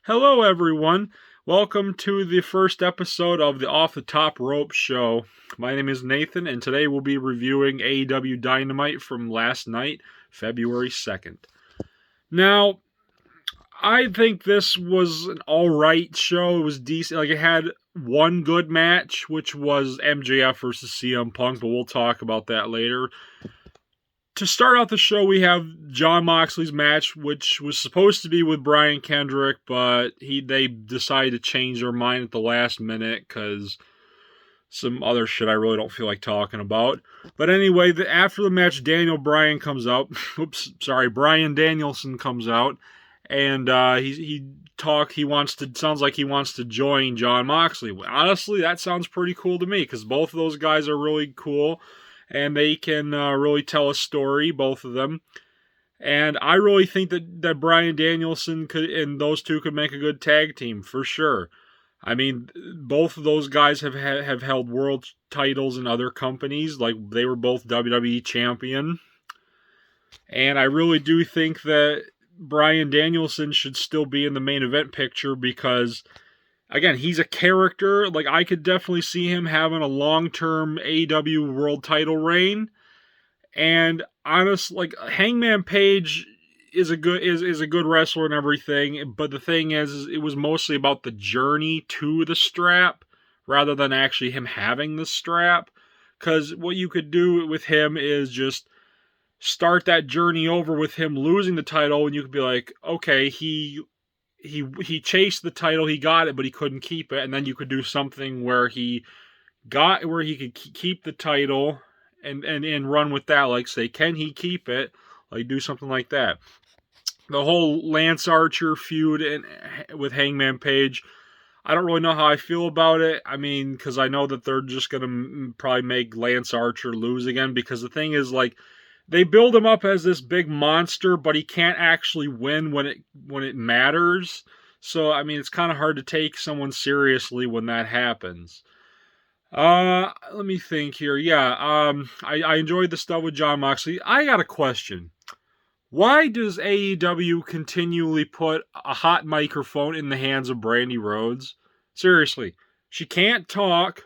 Hello, everyone. Welcome to the first episode of the Off the Top Rope Show. My name is Nathan, and today we'll be reviewing AEW Dynamite from last night, February 2nd. Now, I think this was an alright show. It was decent. It had one good match, which was MJF versus CM Punk, but we'll talk about that later. To start out the show, we have Jon Moxley's match, which was supposed to be with Brian Kendrick, but they decided to change their mind at the last minute because some other shit I really don't feel like talking about. But anyway, after the match, Daniel Bryan comes out. Bryan Danielson comes out, and sounds like he wants to join Jon Moxley. Honestly, that sounds pretty cool to me because both of those guys are really cool. And they can really tell a story, both of them. And I really think that Bryan Danielson and those two could make a good tag team, for sure. I mean, both of those guys have held world titles in other companies. Like, they were both WWE champion. And I really do think that Bryan Danielson should still be in the main event picture because, again, he's a character. Like, I could definitely see him having a long-term AEW world title reign. And honestly, Hangman Page is a good wrestler and everything, but the thing is it was mostly about the journey to the strap rather than actually him having the strap. Because what you could do with him is just start that journey over with him losing the title, and you could be like, okay, he chased the title, he got it, but he couldn't keep it, and then you could do something where he could keep the title and run with that, like say, can he keep it? Like, do something like that. The whole Lance Archer feud with Hangman Page, I don't really know how I feel about it. I mean, because I know that they're just going to probably make Lance Archer lose again, because the thing is, like, they build him up as this big monster, but he can't actually win when it matters. So, I mean, it's kind of hard to take someone seriously when that happens. Let me think here. Yeah, I enjoyed the stuff with Jon Moxley. I got a question. Why does AEW continually put a hot microphone in the hands of Brandy Rhodes? Seriously, she can't talk.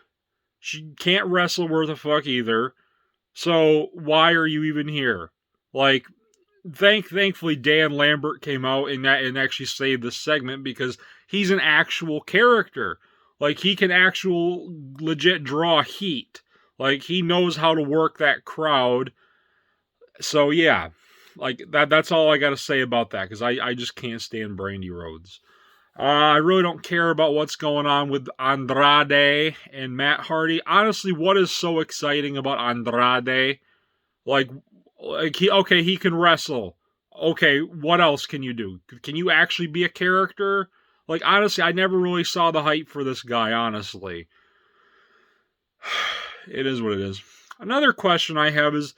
She can't wrestle worth a fuck either. So why are you even here? Like, thankfully Dan Lambert came out and actually saved this segment because he's an actual character. Like, he can legit draw heat. Like, he knows how to work that crowd. So yeah, like that's all I got to say about that because I just can't stand Brandy Rhodes. I really don't care about what's going on with Andrade and Matt Hardy. Honestly, what is so exciting about Andrade? Like he can wrestle. Okay, what else can you do? Can you actually be a character? Like, honestly, I never really saw the hype for this guy, honestly. It is what it is. Another question I have is,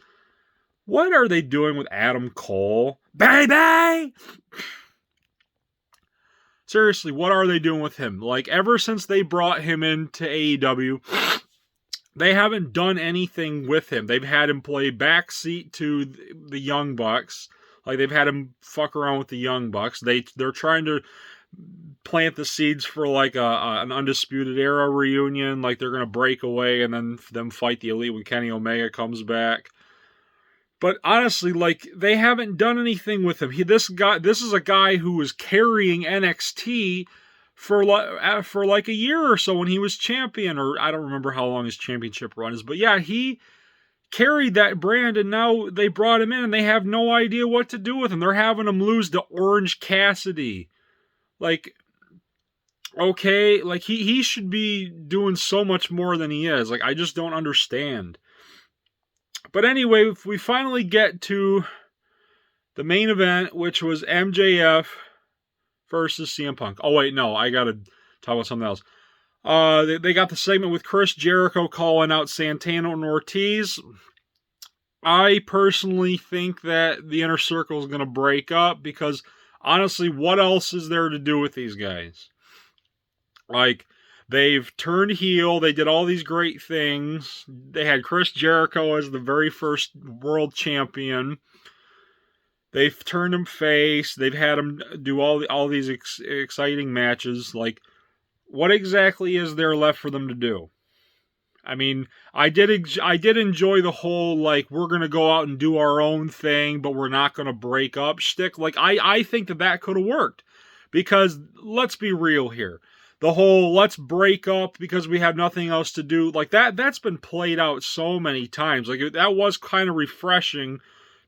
what are they doing with Adam Cole? Baby! Seriously, what are they doing with him? Like, ever since they brought him into AEW, they haven't done anything with him. They've had him play backseat to the Young Bucks. Like, they've had him fuck around with the Young Bucks. They're trying to plant the seeds for, like, an Undisputed Era reunion. Like, they're going to break away and then them fight the Elite when Kenny Omega comes back. But honestly, like, they haven't done anything with him. This is a guy who was carrying NXT for like a year or so when he was champion, or I don't remember how long his championship run is, but yeah, he carried that brand, and now they brought him in and they have no idea what to do with him. They're having him lose to Orange Cassidy. Like, okay, like he should be doing so much more than he is. Like, I just don't understand. But anyway, if we finally get to the main event, which was MJF versus CM Punk. Oh, wait, no, I gotta talk about something else. They got the segment with Chris Jericho calling out Santana and Ortiz. I personally think that the Inner Circle is going to break up because, honestly, what else is there to do with these guys? Like, they've turned heel. They did all these great things. They had Chris Jericho as the very first world champion. They've turned him face. They've had him do all these exciting matches. Like, what exactly is there left for them to do? I mean, I did enjoy the whole, like, we're gonna go out and do our own thing, but we're not gonna break up shtick. Like, I think that could have worked, because let's be real here. The whole let's break up because we have nothing else to do, like that's been played out so many times. Like, that was kind of refreshing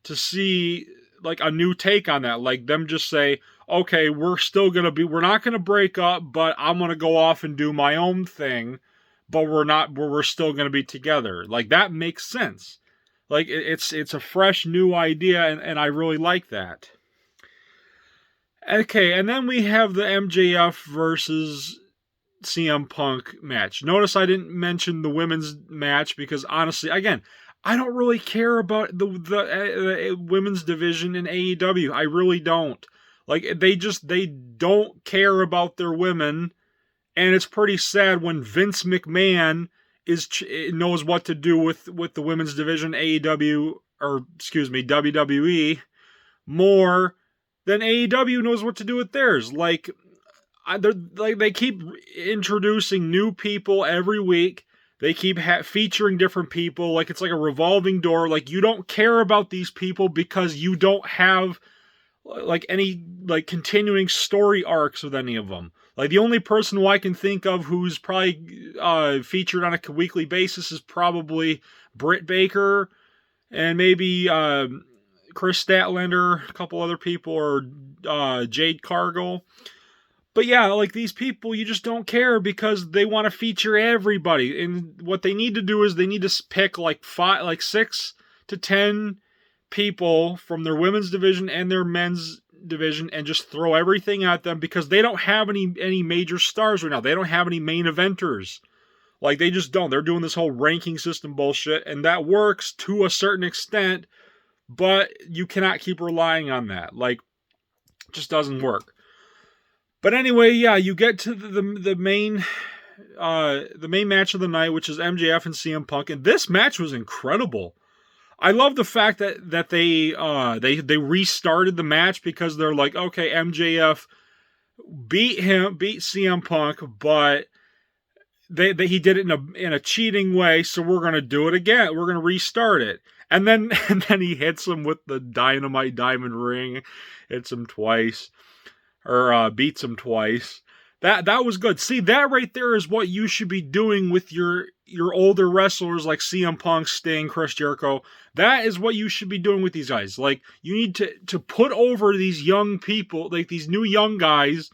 to see, like, a new take on that. Like, them just say, okay, we're not gonna break up, but I'm gonna go off and do my own thing, but we're still going to be together. Like, that makes sense. Like, it's a fresh new idea, and I really like that. Okay, and then we have the MJF versus CM Punk match. Notice I didn't mention the women's match because, honestly, again, I don't really care about the women's division in AEW. I really don't. Like, they don't care about their women. And it's pretty sad when Vince McMahon knows what to do with the women's division, WWE, more than AEW knows what to do with theirs. Like, they keep introducing new people every week. They keep featuring different people. Like, it's like a revolving door. Like, you don't care about these people because you don't have, like, any, like, continuing story arcs with any of them. Like, the only person who I can think of who's probably featured on a weekly basis is probably Britt Baker and maybe Chris Statlander, a couple other people, or Jade Cargill. But yeah, like, these people, you just don't care because they want to feature everybody. And what they need to do is they need to pick like 6 to 10 people from their women's division and their men's division and just throw everything at them, because they don't have any major stars right now. They don't have any main eventers. Like, they just don't. They're doing this whole ranking system bullshit, and that works to a certain extent, but you cannot keep relying on that. Like, it just doesn't work. But anyway, yeah, you get to the main match of the night, which is MJF and CM Punk, and this match was incredible. I love the fact that they restarted the match, because they're like, okay, MJF beat CM Punk, but he did it in a cheating way, so we're gonna do it again. We're gonna restart it, and then he hits him with the Dynamite diamond ring, hits him twice, or beats him twice. That was good. See, that right there is what you should be doing with your older wrestlers like CM Punk, Sting, Chris Jericho. That is what you should be doing with these guys. Like, you need to put over these young people, like these new young guys,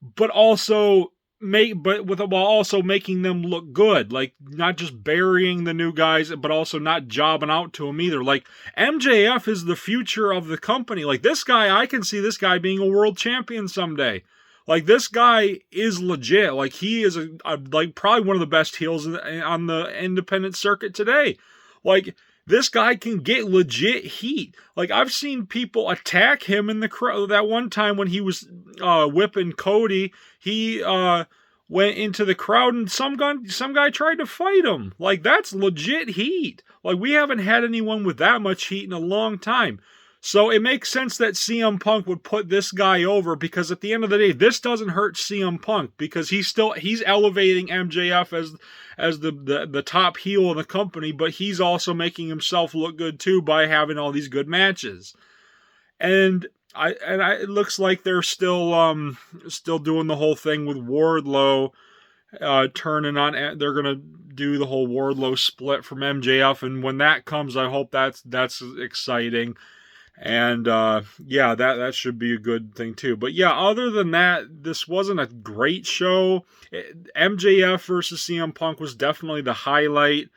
but also while also making them look good. Like, not just burying the new guys, but also not jobbing out to them either. Like, MJF is the future of the company. Like, this guy, I can see this guy being a world champion someday. Like, this guy is legit. Like, he is like probably one of the best heels on the independent circuit today. Like, this guy can get legit heat. Like, I've seen people attack him in the crowd. That one time when he was whipping Cody, he went into the crowd and some guy tried to fight him. Like, that's legit heat. Like, we haven't had anyone with that much heat in a long time. So it makes sense that CM Punk would put this guy over, because at the end of the day, this doesn't hurt CM Punk, because he's elevating MJF as the top heel in the company, but he's also making himself look good too by having all these good matches. And it looks like they're still doing the whole thing with Wardlow turning on. They're gonna do the whole Wardlow split from MJF, and when that comes, I hope that's exciting. And yeah, that should be a good thing too. But yeah, other than that, this wasn't a great show. MJF versus CM Punk was definitely the highlight.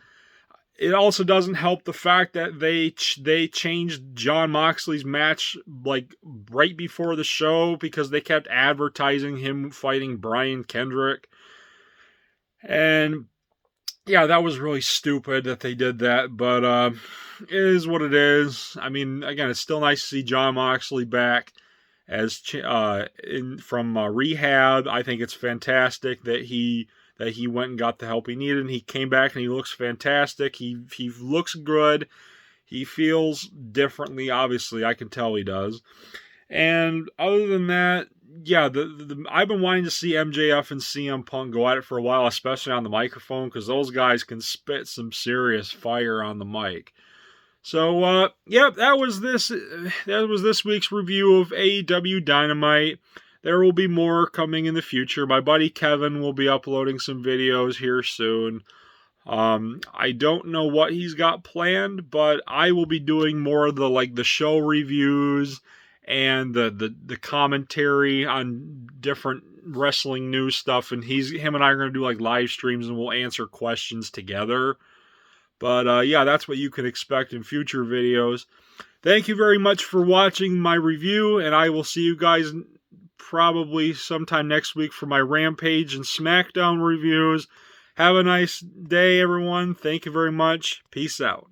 It also doesn't help the fact that they changed Jon Moxley's match like right before the show, because they kept advertising him fighting Brian Kendrick. And yeah, that was really stupid that they did that, but it is what it is. I mean, again, it's still nice to see Jon Moxley back as from rehab. I think it's fantastic that he went and got the help he needed, and he came back and he looks fantastic. He looks good. He feels differently, obviously. I can tell he does. And other than that, yeah, I've been wanting to see MJF and CM Punk go at it for a while, especially on the microphone, because those guys can spit some serious fire on the mic. So, yep, that was this week's review of AEW Dynamite. There will be more coming in the future. My buddy Kevin will be uploading some videos here soon. I don't know what he's got planned, but I will be doing more of the show reviews and the commentary on different wrestling news stuff, and him and I are going to do like live streams, and we'll answer questions together. But yeah, that's what you can expect in future videos. Thank you very much for watching my review, and I will see you guys probably sometime next week for my Rampage and SmackDown reviews. Have a nice day, everyone. Thank you very much. Peace out.